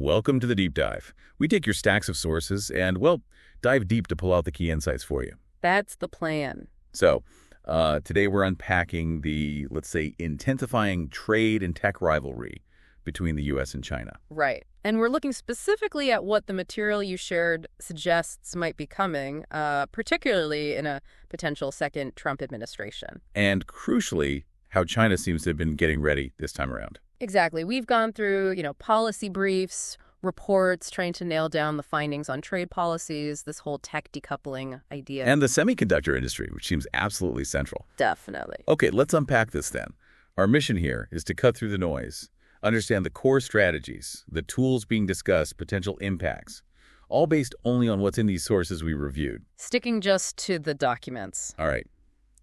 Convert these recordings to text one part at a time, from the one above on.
Welcome to the Deep Dive. We take your stacks of sources and, well, dive deep to pull out the key insights for you. That's the plan. So, today we're unpacking the, let's say, intensifying trade and tech rivalry between the U.S. and China. Right. And we're looking specifically at what the material you shared suggests might be coming, particularly in a potential second Trump administration. And crucially, how China seems to have been getting ready this time around. Exactly. We've gone through, policy briefs, reports, trying to nail down the findings on trade policies, this whole tech decoupling idea. And the semiconductor industry, which seems absolutely central. Definitely. Okay, let's unpack this then. Our mission here is to cut through the noise, understand the core strategies, the tools being discussed, potential impacts, all based only on what's in these sources we reviewed. Sticking just to the documents. All right,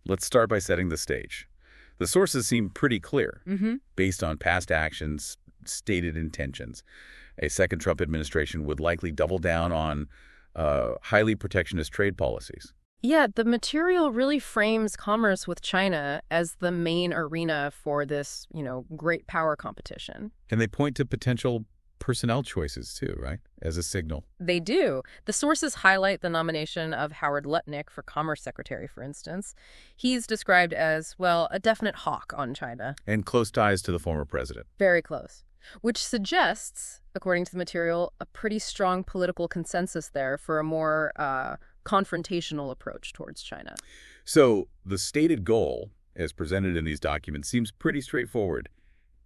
let's start by setting the stage. The sources seem pretty clear, based on past actions, stated intentions. A second Trump administration would likely double down on highly protectionist trade policies. Yeah, the material really frames commerce with China as the main arena for this, great power competition. And they point to potential personnel choices too, right, as a signal. They do. The sources highlight the nomination of Howard Lutnick for Commerce Secretary, for instance. He's described as, well, a definite hawk on China. And close ties to the former president. Very close. Which suggests, according to the material, a pretty strong political consensus there for a more confrontational approach towards China. So the stated goal, as presented in these documents, seems pretty straightforward.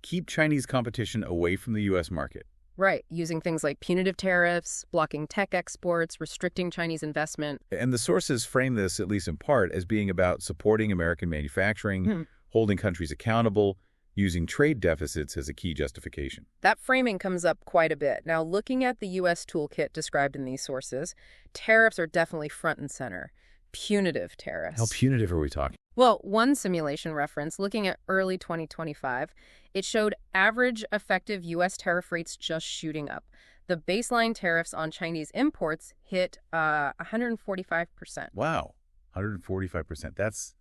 Keep Chinese competition away from the U.S. market. Right, using things like punitive tariffs, blocking tech exports, restricting Chinese investment. And the sources frame this, at least in part, as being about supporting American manufacturing, holding countries accountable, using trade deficits as a key justification. That framing comes up quite a bit. Now, looking at the U.S. toolkit described in these sources, tariffs are definitely front and center. Punitive tariffs. How punitive are we talking? Well, one simulation reference, looking at early 2025, it showed average effective U.S. tariff rates just shooting up. The baseline tariffs on Chinese imports hit 145%. Wow, 145%. That's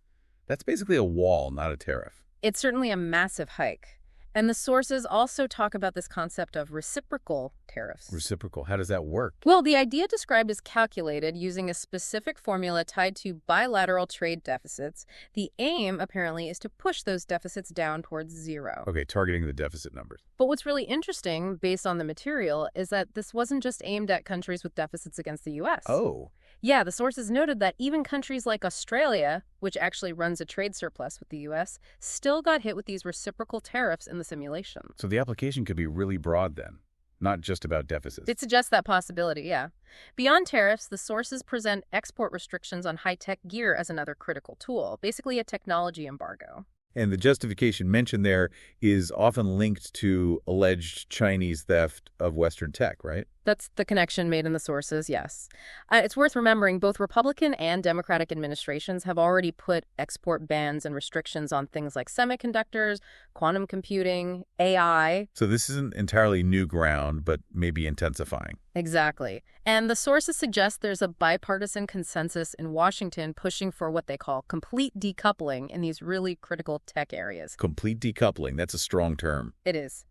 basically a wall, not a tariff. It's certainly a massive hike. And the sources also talk about this concept of reciprocal tariffs. Reciprocal, how does that work? Well, the idea described is calculated using a specific formula tied to bilateral trade deficits. The aim, apparently, is to push those deficits down towards zero. Okay, targeting the deficit numbers. But what's really interesting, based on the material, is that this wasn't just aimed at countries with deficits against the U.S. Oh. Yeah, the sources noted that even countries like Australia, which actually runs a trade surplus with the U.S., still got hit with these reciprocal tariffs in the simulation. So the application could be really broad then, not just about deficits. It suggests that possibility, yeah. Beyond tariffs, the sources present export restrictions on high-tech gear as another critical tool, basically a technology embargo. And the justification mentioned there is often linked to alleged Chinese theft of Western tech, right? That's the connection made in the sources, yes. It's worth remembering both Republican and Democratic administrations have already put export bans and restrictions on things like semiconductors, quantum computing, AI. So this isn't entirely new ground, but maybe intensifying. Exactly. And the sources suggest there's a bipartisan consensus in Washington pushing for what they call complete decoupling in these really critical tech areas. Complete decoupling, that's a strong term. It is.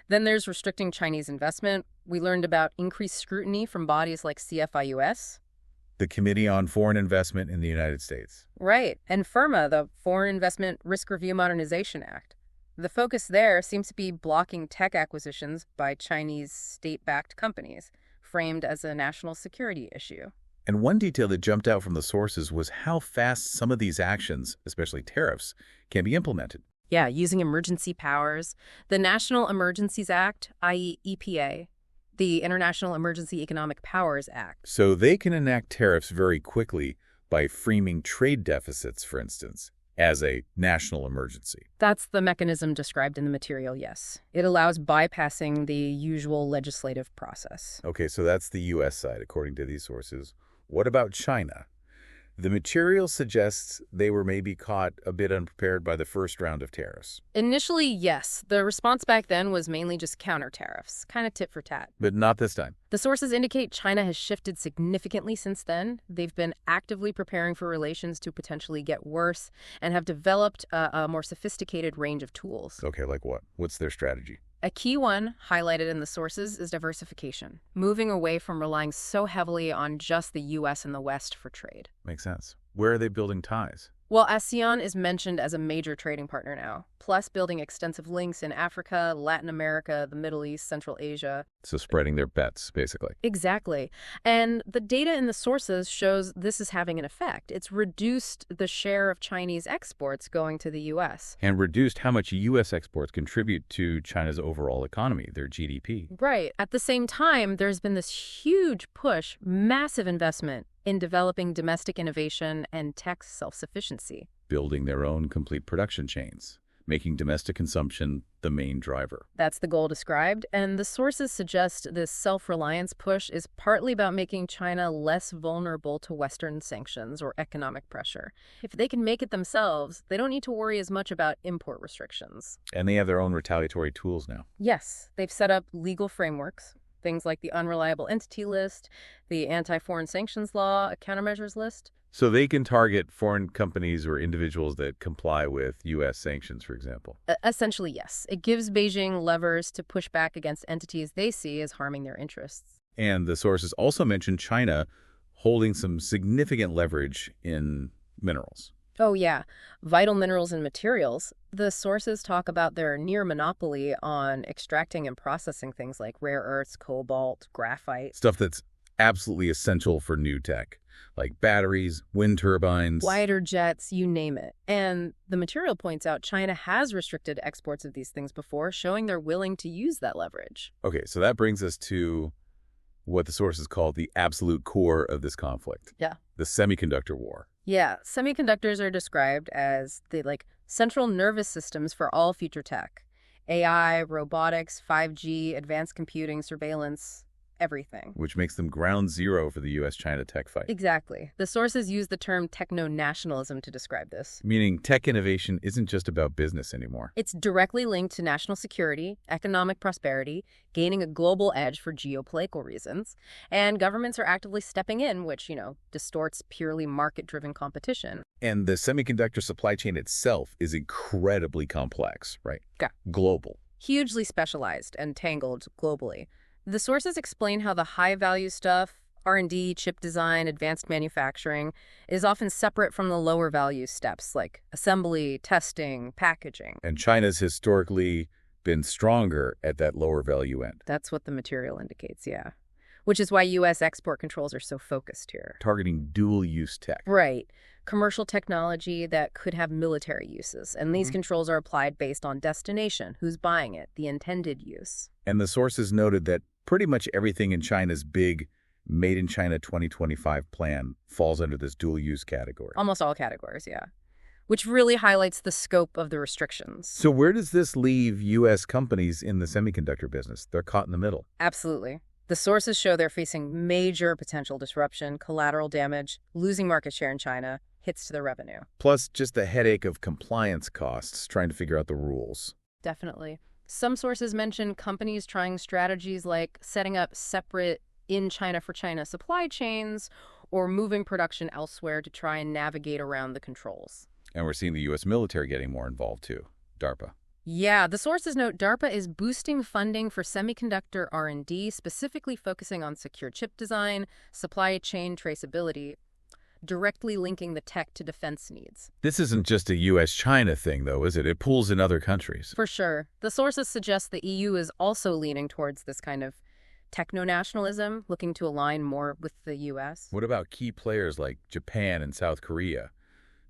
Then there's restricting Chinese investment. We learned about increased scrutiny from bodies like CFIUS. The Committee on Foreign Investment in the United States. Right. And FIRMA, the Foreign Investment Risk Review Modernization Act. The focus there seems to be blocking tech acquisitions by Chinese state-backed companies, framed as a national security issue. And one detail that jumped out from the sources was how fast some of these actions, especially tariffs, can be implemented. Yeah, using emergency powers. The National Emergencies Act, i.e. EPA, the International Emergency Economic Powers Act. So they can enact tariffs very quickly by framing trade deficits, for instance, as a national emergency. That's the mechanism described in the material, yes. It allows bypassing the usual legislative process. Okay, so that's the U.S. side, according to these sources. What about China? The material suggests they were maybe caught a bit unprepared by the first round of tariffs. Initially, yes. The response back then was mainly just counter tariffs, kind of tit for tat. But not this time. The sources indicate China has shifted significantly since then. They've been actively preparing for relations to potentially get worse and have developed a more sophisticated range of tools. Okay, like what? What's their strategy? A key one highlighted in the sources is diversification, moving away from relying so heavily on just the U.S. and the West for trade. Makes sense. Where are they building ties? Well, ASEAN is mentioned as a major trading partner now, plus building extensive links in Africa, Latin America, the Middle East, Central Asia. So spreading their bets, basically. Exactly. And the data in the sources shows this is having an effect. It's reduced the share of Chinese exports going to the U.S. And reduced how much U.S. exports contribute to China's overall economy, their GDP. Right. At the same time, there's been this huge push, massive investment in developing domestic innovation and tech self-sufficiency. Building their own complete production chains, making domestic consumption the main driver. That's the goal described, and the sources suggest this self-reliance push is partly about making China less vulnerable to Western sanctions or economic pressure. If they can make it themselves, they don't need to worry as much about import restrictions. And they have their own retaliatory tools now. Yes, they've set up legal frameworks, things like the Unreliable Entity List, the Anti-Foreign Sanctions Law, a countermeasures list. So they can target foreign companies or individuals that comply with U.S. sanctions, for example. Essentially, yes. It gives Beijing levers to push back against entities they see as harming their interests. And the sources also mention China holding some significant leverage in minerals. Oh, yeah. Vital minerals and materials. The sources talk about their near monopoly on extracting and processing things like rare earths, cobalt, graphite. Stuff that's absolutely essential for new tech, like batteries, wind turbines. Wider jets, you name it. And the material points out China has restricted exports of these things before, showing they're willing to use that leverage. Okay, so that brings us to what the sources call the absolute core of this conflict. Yeah. The semiconductor war. Yeah, semiconductors are described as the central nervous systems for all future tech. AI, robotics, 5G, advanced computing, surveillance, everything. Which makes them ground zero for the U.S.-China tech fight. Exactly. The sources use the term techno-nationalism to describe this. Meaning tech innovation isn't just about business anymore. It's directly linked to national security, economic prosperity, gaining a global edge for geopolitical reasons, and governments are actively stepping in, which, distorts purely market-driven competition. And the semiconductor supply chain itself is incredibly complex, right? Yeah. Global. Hugely specialized and tangled globally. The sources explain how the high-value stuff, R&D, chip design, advanced manufacturing, is often separate from the lower-value steps like assembly, testing, packaging. And China's historically been stronger at that lower-value end. That's what the material indicates, yeah. Which is why U.S. export controls are so focused here. Targeting dual-use tech. Right. Commercial technology that could have military uses. And these controls are applied based on destination, who's buying it, the intended use. And the sources noted that pretty much everything in China's big Made in China 2025 plan falls under this dual-use category. Almost all categories, yeah. Which really highlights the scope of the restrictions. So where does this leave U.S. companies in the semiconductor business? They're caught in the middle. Absolutely. The sources show they're facing major potential disruption, collateral damage, losing market share in China, hits to their revenue. Plus just the headache of compliance costs, trying to figure out the rules. Definitely. Some sources mention companies trying strategies like setting up separate in-China for China supply chains or moving production elsewhere to try and navigate around the controls. And we're seeing the U.S. military getting more involved too, DARPA. Yeah, the sources note DARPA is boosting funding for semiconductor R&D, specifically focusing on secure chip design, supply chain traceability, directly linking the tech to defense needs. This isn't just a U.S.-China thing, though, is it? It pulls in other countries. For sure. The sources suggest the EU is also leaning towards this kind of techno-nationalism, looking to align more with the U.S. What about key players like Japan and South Korea?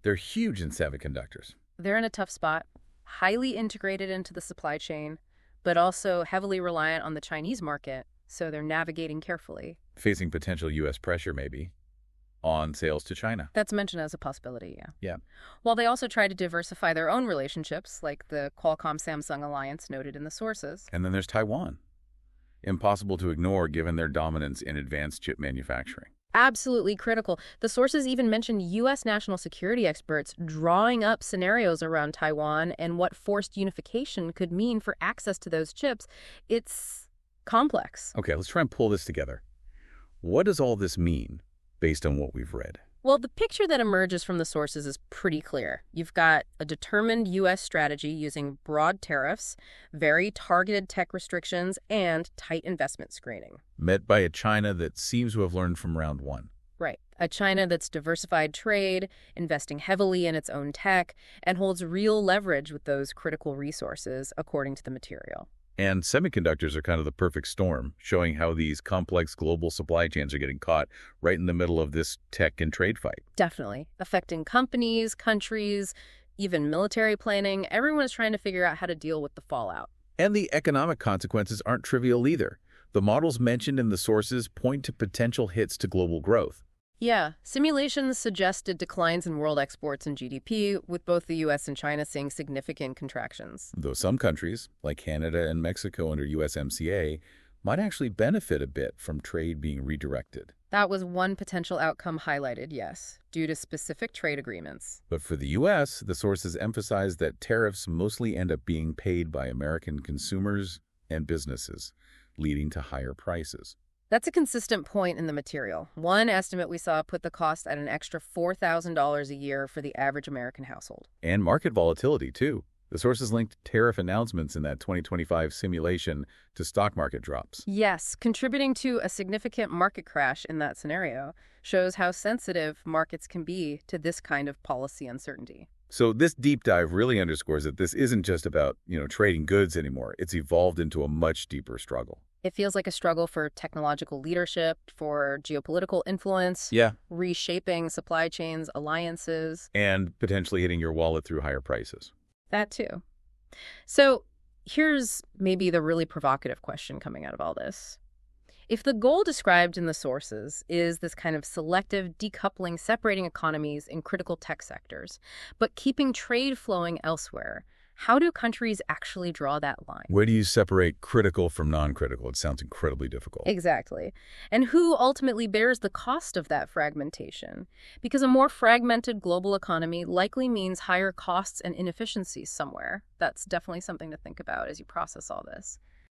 They're huge in semiconductors. They're in a tough spot, highly integrated into the supply chain, but also heavily reliant on the Chinese market, so they're navigating carefully. Facing potential U.S. pressure, maybe, on sales to China. That's mentioned as a possibility, yeah. Yeah. While they also try to diversify their own relationships, like the Qualcomm-Samsung alliance noted in the sources. And then there's Taiwan. Impossible to ignore given their dominance in advanced chip manufacturing. Absolutely critical. The sources even mentioned U.S. national security experts drawing up scenarios around Taiwan and what forced unification could mean for access to those chips. It's complex. Okay, let's try and pull this together. What does all this mean based on what we've read? Well, the picture that emerges from the sources is pretty clear. You've got a determined U.S. strategy using broad tariffs, very targeted tech restrictions, and tight investment screening. Met by a China that seems to have learned from round one. Right. A China that's diversified trade, investing heavily in its own tech, and holds real leverage with those critical resources, according to the material. And semiconductors are kind of the perfect storm, showing how these complex global supply chains are getting caught right in the middle of this tech and trade fight. Definitely. Affecting companies, countries, even military planning. Everyone is trying to figure out how to deal with the fallout. And the economic consequences aren't trivial either. The models mentioned in the sources point to potential hits to global growth. Yeah, simulations suggested declines in world exports and GDP, with both the U.S. and China seeing significant contractions. Though some countries, like Canada and Mexico under USMCA, might actually benefit a bit from trade being redirected. That was one potential outcome highlighted, yes, due to specific trade agreements. But for the U.S., the sources emphasize that tariffs mostly end up being paid by American consumers and businesses, leading to higher prices. That's a consistent point in the material. One estimate we saw put the cost at an extra $4,000 a year for the average American household. And market volatility, too. The sources linked tariff announcements in that 2025 simulation to stock market drops. Yes, contributing to a significant market crash in that scenario shows how sensitive markets can be to this kind of policy uncertainty. So this deep dive really underscores that this isn't just about, trading goods anymore. It's evolved into a much deeper struggle. It feels like a struggle for technological leadership, for geopolitical influence, Yeah. reshaping supply chains, alliances. And potentially hitting your wallet through higher prices. That too. So here's maybe the really provocative question coming out of all this. If the goal described in the sources is this kind of selective decoupling, separating economies in critical tech sectors, but keeping trade flowing elsewhere, how do countries actually draw that line? Where do you separate critical from non-critical? It sounds incredibly difficult. Exactly. And who ultimately bears the cost of that fragmentation? Because a more fragmented global economy likely means higher costs and inefficiencies somewhere. That's definitely something to think about as you process all this.